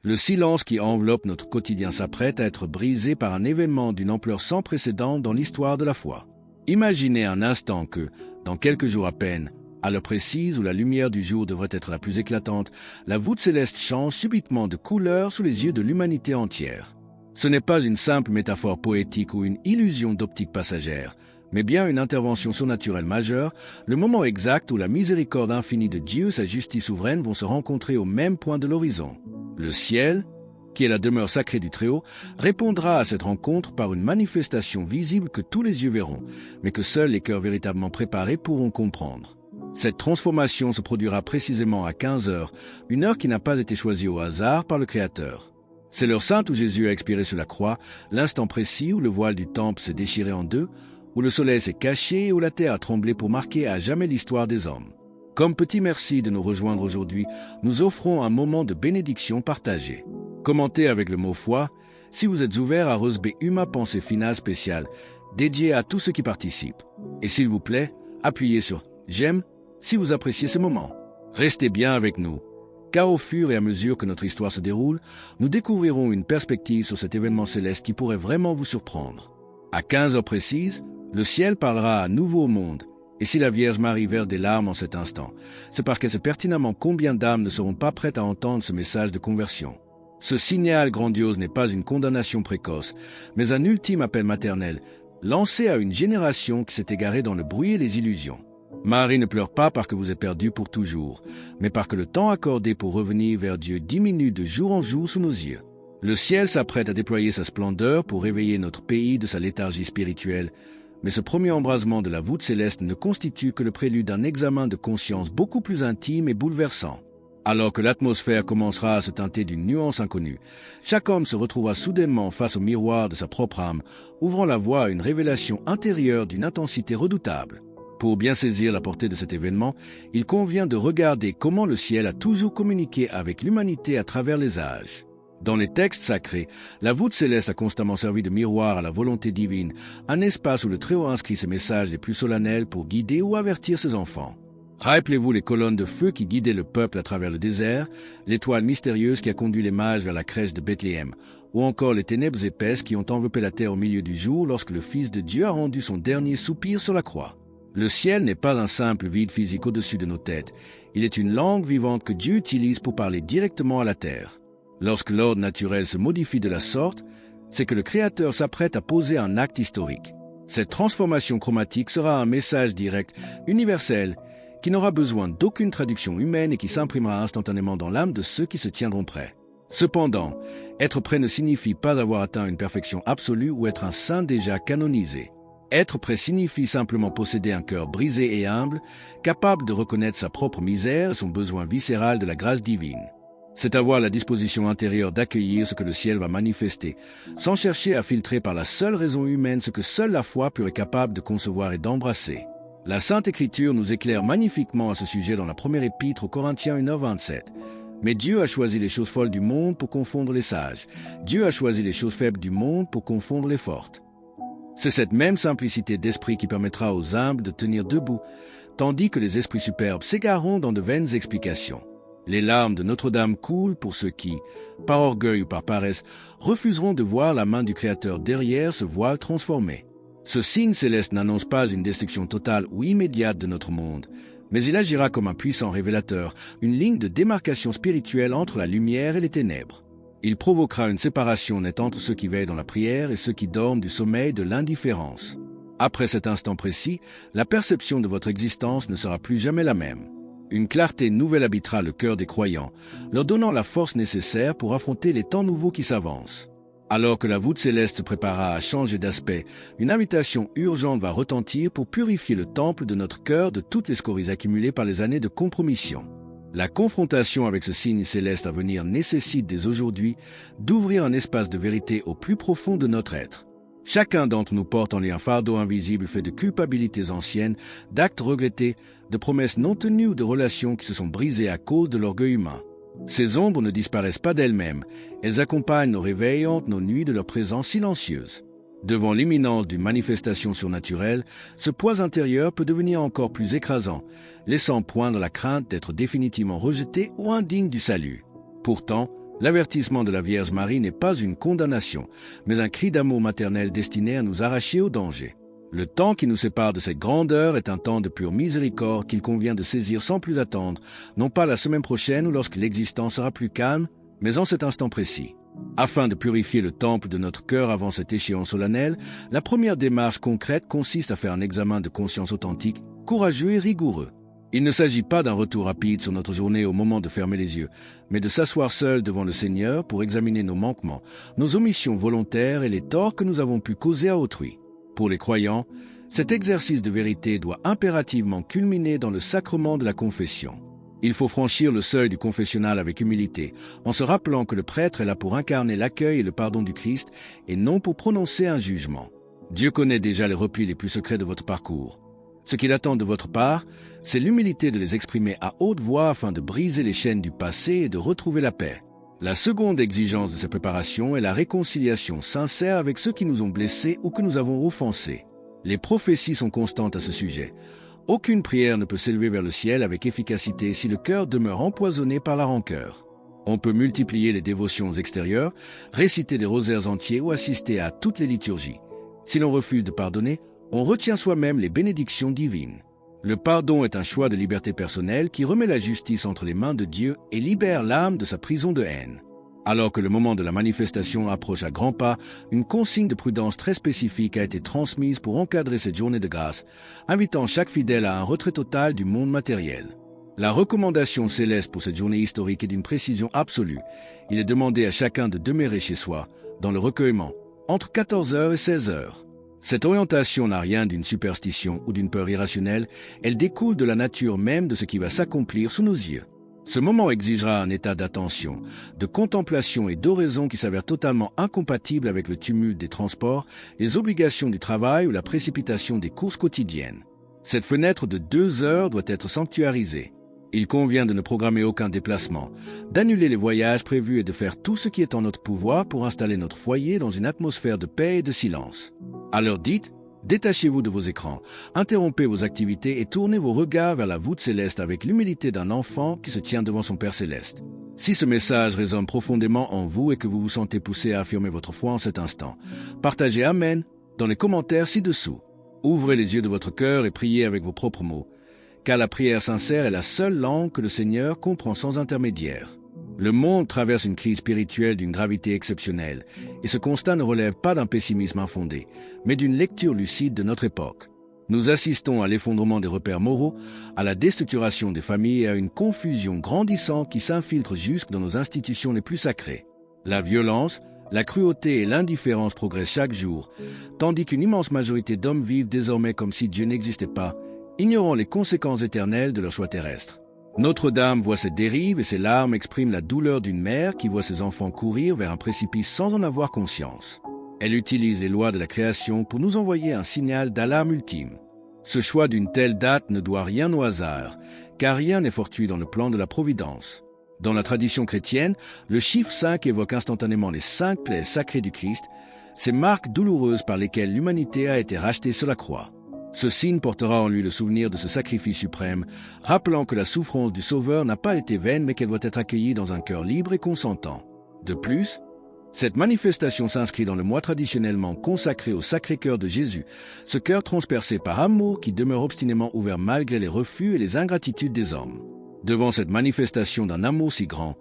Le silence qui enveloppe notre quotidien s'apprête à être brisé par un événement d'une ampleur sans précédent dans l'histoire de la foi. Imaginez un instant que, dans quelques jours à peine, à l'heure précise où la lumière du jour devrait être la plus éclatante, la voûte céleste change subitement de couleur sous les yeux de l'humanité entière. Ce n'est pas une simple métaphore poétique ou une illusion d'optique passagère, mais bien une intervention surnaturelle majeure, le moment exact où la miséricorde infinie de Dieu et sa justice souveraine vont se rencontrer au même point de l'horizon. Le ciel, qui est la demeure sacrée du Très-Haut, répondra à cette rencontre par une manifestation visible que tous les yeux verront, mais que seuls les cœurs véritablement préparés pourront comprendre. Cette transformation se produira précisément à 15 heures, une heure qui n'a pas été choisie au hasard par le Créateur. C'est l'heure sainte où Jésus a expiré sur la croix, l'instant précis où le voile du temple s'est déchiré en deux, où le soleil s'est caché et où la terre a tremblé pour marquer à jamais l'histoire des hommes. Comme petit merci de nous rejoindre aujourd'hui, nous offrons un moment de bénédiction partagée. Commentez avec le mot foi, si vous êtes ouvert à recevoir une pensée finale spéciale, dédiée à tous ceux qui participent. Et s'il vous plaît, appuyez sur « J'aime » si vous appréciez ce moment. Restez bien avec nous, car au fur et à mesure que notre histoire se déroule, nous découvrirons une perspective sur cet événement céleste qui pourrait vraiment vous surprendre. À 15 heures précises, le ciel parlera à nouveau au monde. Et si la Vierge Marie verse des larmes en cet instant, c'est parce qu'elle sait pertinemment combien d'âmes ne seront pas prêtes à entendre ce message de conversion. Ce signal grandiose n'est pas une condamnation précoce, mais un ultime appel maternel, lancé à une génération qui s'est égarée dans le bruit et les illusions. Marie ne pleure pas parce que vous êtes perdu pour toujours, mais parce que le temps accordé pour revenir vers Dieu diminue de jour en jour sous nos yeux. Le ciel s'apprête à déployer sa splendeur pour réveiller notre pays de sa léthargie spirituelle, mais ce premier embrasement de la voûte céleste ne constitue que le prélude d'un examen de conscience beaucoup plus intime et bouleversant. Alors que l'atmosphère commencera à se teinter d'une nuance inconnue, chaque homme se retrouvera soudainement face au miroir de sa propre âme, ouvrant la voie à une révélation intérieure d'une intensité redoutable. Pour bien saisir la portée de cet événement, il convient de regarder comment le ciel a toujours communiqué avec l'humanité à travers les âges. Dans les textes sacrés, la voûte céleste a constamment servi de miroir à la volonté divine, un espace où le Très-Haut inscrit ses messages les plus solennels pour guider ou avertir ses enfants. Rappelez-vous les colonnes de feu qui guidaient le peuple à travers le désert, l'étoile mystérieuse qui a conduit les mages vers la crèche de Bethléem, ou encore les ténèbres épaisses qui ont enveloppé la terre au milieu du jour lorsque le Fils de Dieu a rendu son dernier soupir sur la croix. Le ciel n'est pas un simple vide physique au-dessus de nos têtes, il est une langue vivante que Dieu utilise pour parler directement à la terre. Lorsque l'ordre naturel se modifie de la sorte, c'est que le Créateur s'apprête à poser un acte historique. Cette transformation chromatique sera un message direct, universel, qui n'aura besoin d'aucune traduction humaine et qui s'imprimera instantanément dans l'âme de ceux qui se tiendront prêts. Cependant, être prêt ne signifie pas avoir atteint une perfection absolue ou être un saint déjà canonisé. Être prêt signifie simplement posséder un cœur brisé et humble, capable de reconnaître sa propre misère et son besoin viscéral de la grâce divine. C'est avoir la disposition intérieure d'accueillir ce que le ciel va manifester, sans chercher à filtrer par la seule raison humaine ce que seule la foi pure est capable de concevoir et d'embrasser. La Sainte Écriture nous éclaire magnifiquement à ce sujet dans la première épître aux Corinthiens 1h27. Mais Dieu a choisi les choses folles du monde pour confondre les sages. Dieu a choisi les choses faibles du monde pour confondre les fortes. C'est cette même simplicité d'esprit qui permettra aux humbles de tenir debout, tandis que les esprits superbes s'égareront dans de vaines explications. Les larmes de Notre-Dame coulent pour ceux qui, par orgueil ou par paresse, refuseront de voir la main du Créateur derrière ce voile transformé. Ce signe céleste n'annonce pas une destruction totale ou immédiate de notre monde, mais il agira comme un puissant révélateur, une ligne de démarcation spirituelle entre la lumière et les ténèbres. Il provoquera une séparation nette entre ceux qui veillent dans la prière et ceux qui dorment du sommeil de l'indifférence. Après cet instant précis, la perception de votre existence ne sera plus jamais la même. Une clarté nouvelle habitera le cœur des croyants, leur donnant la force nécessaire pour affronter les temps nouveaux qui s'avancent. Alors que la voûte céleste se préparera à changer d'aspect, une invitation urgente va retentir pour purifier le temple de notre cœur de toutes les scories accumulées par les années de compromission. La confrontation avec ce signe céleste à venir nécessite dès aujourd'hui d'ouvrir un espace de vérité au plus profond de notre être. Chacun d'entre nous porte en lui un fardeau invisible fait de culpabilités anciennes, d'actes regrettés, de promesses non tenues ou de relations qui se sont brisées à cause de l'orgueil humain. Ces ombres ne disparaissent pas d'elles-mêmes, elles accompagnent nos réveils entre nos nuits de leur présence silencieuse. Devant l'imminence d'une manifestation surnaturelle, ce poids intérieur peut devenir encore plus écrasant, laissant poindre la crainte d'être définitivement rejeté ou indigne du salut. Pourtant, L'avertissement de la Vierge Marie n'est pas une condamnation, mais un cri d'amour maternel destiné à nous arracher au danger. Le temps qui nous sépare de cette grandeur est un temps de pure miséricorde qu'il convient de saisir sans plus attendre, non pas la semaine prochaine ou lorsque l'existence sera plus calme, mais en cet instant précis. Afin de purifier le temple de notre cœur avant cette échéance solennelle, la première démarche concrète consiste à faire un examen de conscience authentique, courageux et rigoureux. Il ne s'agit pas d'un retour rapide sur notre journée au moment de fermer les yeux, mais de s'asseoir seul devant le Seigneur pour examiner nos manquements, nos omissions volontaires et les torts que nous avons pu causer à autrui. Pour les croyants, cet exercice de vérité doit impérativement culminer dans le sacrement de la confession. Il faut franchir le seuil du confessionnal avec humilité, en se rappelant que le prêtre est là pour incarner l'accueil et le pardon du Christ, et non pour prononcer un jugement. Dieu connaît déjà les replis les plus secrets de votre parcours. Ce qu'il attend de votre part, c'est l'humilité de les exprimer à haute voix afin de briser les chaînes du passé et de retrouver la paix. La seconde exigence de ces préparations est la réconciliation sincère avec ceux qui nous ont blessés ou que nous avons offensés. Les prophéties sont constantes à ce sujet. Aucune prière ne peut s'élever vers le ciel avec efficacité si le cœur demeure empoisonné par la rancœur. On peut multiplier les dévotions extérieures, réciter des rosaires entiers ou assister à toutes les liturgies. Si l'on refuse de pardonner, on retient soi-même les bénédictions divines. Le pardon est un choix de liberté personnelle qui remet la justice entre les mains de Dieu et libère l'âme de sa prison de haine. Alors que le moment de la manifestation approche à grands pas, une consigne de prudence très spécifique a été transmise pour encadrer cette journée de grâce, invitant chaque fidèle à un retrait total du monde matériel. La recommandation céleste pour cette journée historique est d'une précision absolue. Il est demandé à chacun de demeurer chez soi, dans le recueillement, entre 14h et 16h. Cette orientation n'a rien d'une superstition ou d'une peur irrationnelle, elle découle de la nature même de ce qui va s'accomplir sous nos yeux. Ce moment exigera un état d'attention, de contemplation et d'oraison qui s'avère totalement incompatible avec le tumulte des transports, les obligations du travail ou la précipitation des courses quotidiennes. Cette fenêtre de 2 heures doit être sanctuarisée. Il convient de ne programmer aucun déplacement, d'annuler les voyages prévus et de faire tout ce qui est en notre pouvoir pour installer notre foyer dans une atmosphère de paix et de silence. À l'heure dite, détachez-vous de vos écrans, interrompez vos activités et tournez vos regards vers la voûte céleste avec l'humilité d'un enfant qui se tient devant son Père céleste. Si ce message résonne profondément en vous et que vous vous sentez poussé à affirmer votre foi en cet instant, partagez Amen dans les commentaires ci-dessous. Ouvrez les yeux de votre cœur et priez avec vos propres mots, car la prière sincère est la seule langue que le Seigneur comprend sans intermédiaire. Le monde traverse une crise spirituelle d'une gravité exceptionnelle, et ce constat ne relève pas d'un pessimisme infondé, mais d'une lecture lucide de notre époque. Nous assistons à l'effondrement des repères moraux, à la déstructuration des familles et à une confusion grandissante qui s'infiltre jusque dans nos institutions les plus sacrées. La violence, la cruauté et l'indifférence progressent chaque jour, tandis qu'une immense majorité d'hommes vivent désormais comme si Dieu n'existait pas, ignorant les conséquences éternelles de leur choix terrestre. Notre-Dame voit cette dérive et ses larmes expriment la douleur d'une mère qui voit ses enfants courir vers un précipice sans en avoir conscience. Elle utilise les lois de la création pour nous envoyer un signal d'alarme ultime. Ce choix d'une telle date ne doit rien au hasard, car rien n'est fortuit dans le plan de la Providence. Dans la tradition chrétienne, le chiffre 5 évoque instantanément les 5 plaies sacrées du Christ, ces marques douloureuses par lesquelles l'humanité a été rachetée sur la croix. Ce signe portera en lui le souvenir de ce sacrifice suprême, rappelant que la souffrance du Sauveur n'a pas été vaine mais qu'elle doit être accueillie dans un cœur libre et consentant. De plus, cette manifestation s'inscrit dans le mois traditionnellement consacré au Sacré-Cœur de Jésus, ce cœur transpercé par amour qui demeure obstinément ouvert malgré les refus et les ingratitudes des hommes. Devant cette manifestation d'un amour si grand,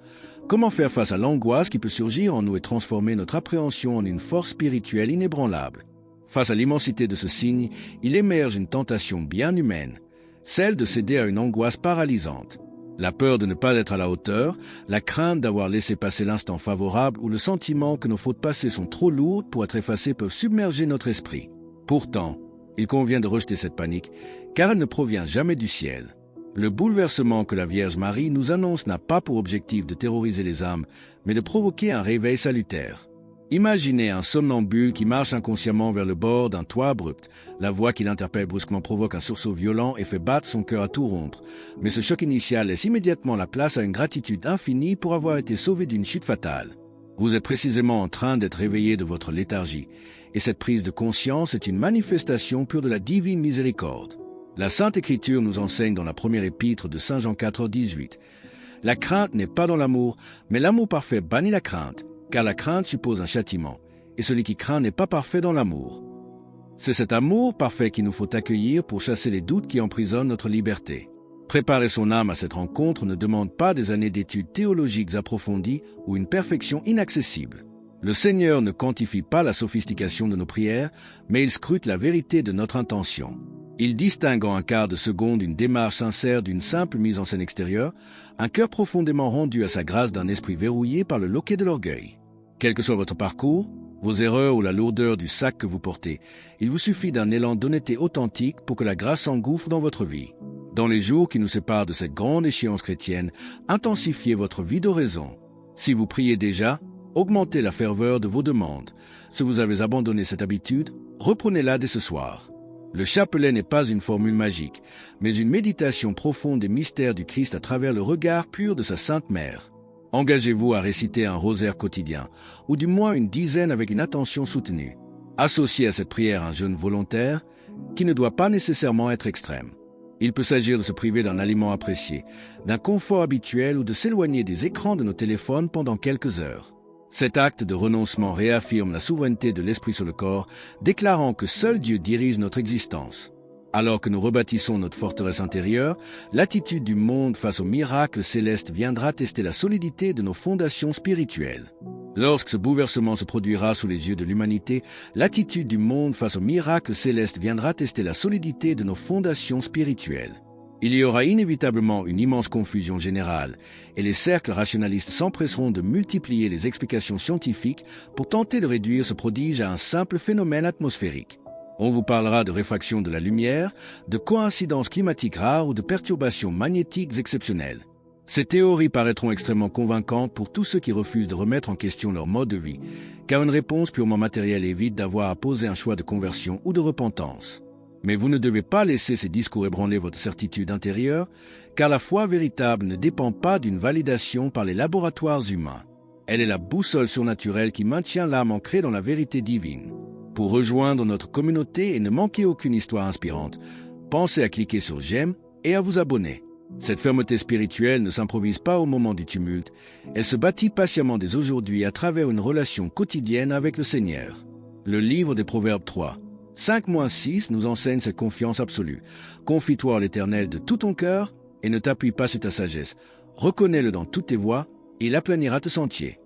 comment faire face à l'angoisse qui peut surgir en nous et transformer notre appréhension en une force spirituelle inébranlable? Face à l'immensité de ce signe, il émerge une tentation bien humaine, celle de céder à une angoisse paralysante. La peur de ne pas être à la hauteur, la crainte d'avoir laissé passer l'instant favorable ou le sentiment que nos fautes passées sont trop lourdes pour être effacées peuvent submerger notre esprit. Pourtant, il convient de rejeter cette panique, car elle ne provient jamais du ciel. Le bouleversement que la Vierge Marie nous annonce n'a pas pour objectif de terroriser les âmes, mais de provoquer un réveil salutaire. Imaginez un somnambule qui marche inconsciemment vers le bord d'un toit abrupt. La voix qui l'interpelle brusquement provoque un sursaut violent et fait battre son cœur à tout rompre. Mais ce choc initial laisse immédiatement la place à une gratitude infinie pour avoir été sauvé d'une chute fatale. Vous êtes précisément en train d'être réveillé de votre léthargie, et cette prise de conscience est une manifestation pure de la divine miséricorde. La Sainte Écriture nous enseigne dans la première épître de Saint Jean 4, 18. La crainte n'est pas dans l'amour, mais l'amour parfait bannit la crainte, car la crainte suppose un châtiment, et celui qui craint n'est pas parfait dans l'amour. C'est cet amour parfait qu'il nous faut accueillir pour chasser les doutes qui emprisonnent notre liberté. Préparer son âme à cette rencontre ne demande pas des années d'études théologiques approfondies ou une perfection inaccessible. Le Seigneur ne quantifie pas la sophistication de nos prières, mais il scrute la vérité de notre intention. Il distingue en un quart de seconde une démarche sincère d'une simple mise en scène extérieure, un cœur profondément rendu à sa grâce d'un esprit verrouillé par le loquet de l'orgueil. Quel que soit votre parcours, vos erreurs ou la lourdeur du sac que vous portez, il vous suffit d'un élan d'honnêteté authentique pour que la grâce s'engouffre dans votre vie. Dans les jours qui nous séparent de cette grande échéance chrétienne, intensifiez votre vie d'oraison. Si vous priez déjà, augmentez la ferveur de vos demandes. Si vous avez abandonné cette habitude, reprenez-la dès ce soir. Le chapelet n'est pas une formule magique, mais une méditation profonde des mystères du Christ à travers le regard pur de sa Sainte Mère. Engagez-vous à réciter un rosaire quotidien, ou du moins une dizaine avec une attention soutenue. Associez à cette prière un jeûne volontaire, qui ne doit pas nécessairement être extrême. Il peut s'agir de se priver d'un aliment apprécié, d'un confort habituel ou de s'éloigner des écrans de nos téléphones pendant quelques heures. Cet acte de renoncement réaffirme la souveraineté de l'esprit sur le corps, déclarant que seul Dieu dirige notre existence. Alors que nous rebâtissons notre forteresse intérieure, l'attitude du monde face aux miracles célestes viendra tester la solidité de nos fondations spirituelles. Lorsque ce bouleversement se produira sous les yeux de l'humanité, l'attitude du monde face aux miracles célestes viendra tester la solidité de nos fondations spirituelles. Il y aura inévitablement une immense confusion générale, et les cercles rationalistes s'empresseront de multiplier les explications scientifiques pour tenter de réduire ce prodige à un simple phénomène atmosphérique. On vous parlera de réfraction de la lumière, de coïncidences climatiques rares ou de perturbations magnétiques exceptionnelles. Ces théories paraîtront extrêmement convaincantes pour tous ceux qui refusent de remettre en question leur mode de vie, car une réponse purement matérielle évite d'avoir à poser un choix de conversion ou de repentance. Mais vous ne devez pas laisser ces discours ébranler votre certitude intérieure, car la foi véritable ne dépend pas d'une validation par les laboratoires humains. Elle est la boussole surnaturelle qui maintient l'âme ancrée dans la vérité divine. Pour rejoindre notre communauté et ne manquer aucune histoire inspirante, pensez à cliquer sur « J'aime » et à vous abonner. Cette fermeté spirituelle ne s'improvise pas au moment du tumulte, elle se bâtit patiemment dès aujourd'hui à travers une relation quotidienne avec le Seigneur. Le livre des Proverbes 3. 5-6 nous enseigne cette confiance absolue. Confie-toi à l'Éternel de tout ton cœur et ne t'appuie pas sur ta sagesse. Reconnais-le dans toutes tes voies et il aplanira tes sentiers.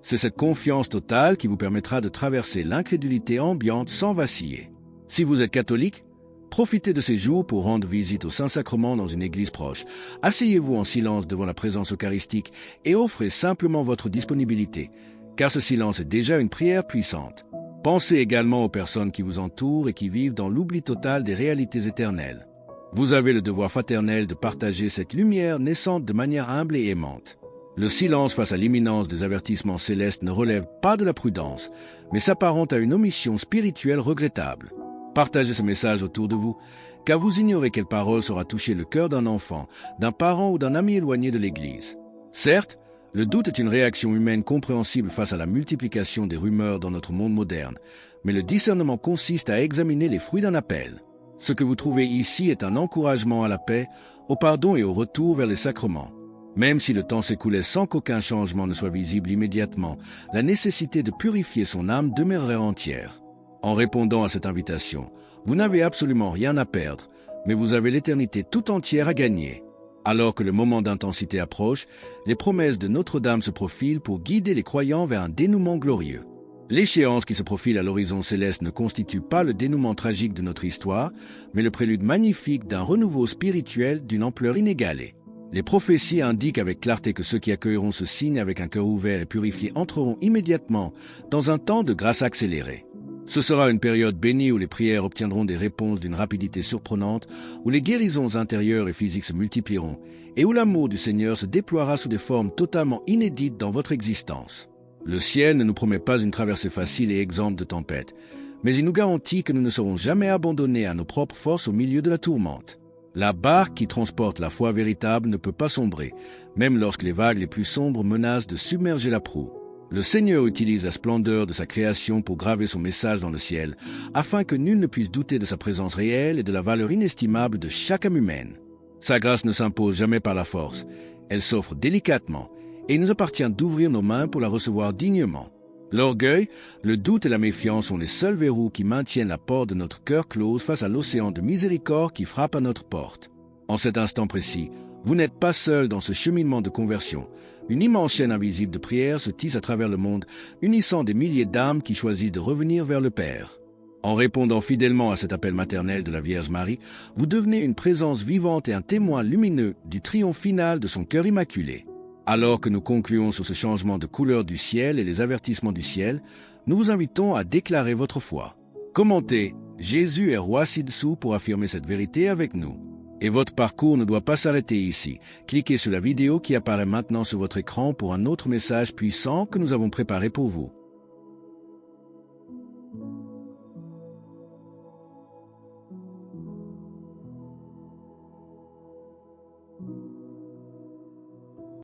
C'est cette confiance totale qui vous permettra de traverser l'incrédulité ambiante sans vaciller. Si vous êtes catholique, profitez de ces jours pour rendre visite au Saint-Sacrement dans une église proche. Asseyez-vous en silence devant la présence eucharistique et offrez simplement votre disponibilité, car ce silence est déjà une prière puissante. Pensez également aux personnes qui vous entourent et qui vivent dans l'oubli total des réalités éternelles. Vous avez le devoir fraternel de partager cette lumière naissante de manière humble et aimante. Le silence face à l'imminence des avertissements célestes ne relève pas de la prudence, mais s'apparente à une omission spirituelle regrettable. Partagez ce message autour de vous, car vous ignorez quelle parole saura toucher le cœur d'un enfant, d'un parent ou d'un ami éloigné de l'Église. Certes, le doute est une réaction humaine compréhensible face à la multiplication des rumeurs dans notre monde moderne, mais le discernement consiste à examiner les fruits d'un appel. Ce que vous trouvez ici est un encouragement à la paix, au pardon et au retour vers les sacrements. Même si le temps s'écoulait sans qu'aucun changement ne soit visible immédiatement, la nécessité de purifier son âme demeurerait entière. En répondant à cette invitation, vous n'avez absolument rien à perdre, mais vous avez l'éternité tout entière à gagner. Alors que le moment d'intensité approche, les promesses de Notre-Dame se profilent pour guider les croyants vers un dénouement glorieux. L'échéance qui se profile à l'horizon céleste ne constitue pas le dénouement tragique de notre histoire, mais le prélude magnifique d'un renouveau spirituel d'une ampleur inégalée. Les prophéties indiquent avec clarté que ceux qui accueilleront ce signe avec un cœur ouvert et purifié entreront immédiatement dans un temps de grâce accélérée. Ce sera une période bénie où les prières obtiendront des réponses d'une rapidité surprenante, où les guérisons intérieures et physiques se multiplieront, et où l'amour du Seigneur se déploiera sous des formes totalement inédites dans votre existence. Le ciel ne nous promet pas une traversée facile et exempte de tempêtes, mais il nous garantit que nous ne serons jamais abandonnés à nos propres forces au milieu de la tourmente. La barque qui transporte la foi véritable ne peut pas sombrer, même lorsque les vagues les plus sombres menacent de submerger la proue. Le Seigneur utilise la splendeur de sa création pour graver son message dans le ciel, afin que nul ne puisse douter de sa présence réelle et de la valeur inestimable de chaque âme humaine. Sa grâce ne s'impose jamais par la force, Elle s'offre délicatement, et il nous appartient d'ouvrir nos mains pour la recevoir dignement. L'orgueil, le doute et la méfiance sont les seuls verrous qui maintiennent la porte de notre cœur close face à l'océan de miséricorde qui frappe à notre porte. En cet instant précis, vous n'êtes pas seul dans ce cheminement de conversion. Une immense chaîne invisible de prières se tisse à travers le monde, unissant des milliers d'âmes qui choisissent de revenir vers le Père. En répondant fidèlement à cet appel maternel de la Vierge Marie, vous devenez une présence vivante et un témoin lumineux du triomphe final de son cœur immaculé. Alors que nous concluons sur ce changement de couleur du ciel et les avertissements du ciel, nous vous invitons à déclarer votre foi. Commentez « Jésus est roi ci-dessous » pour affirmer cette vérité avec nous. Et votre parcours ne doit pas s'arrêter ici. Cliquez sur la vidéo qui apparaît maintenant sur votre écran pour un autre message puissant que nous avons préparé pour vous.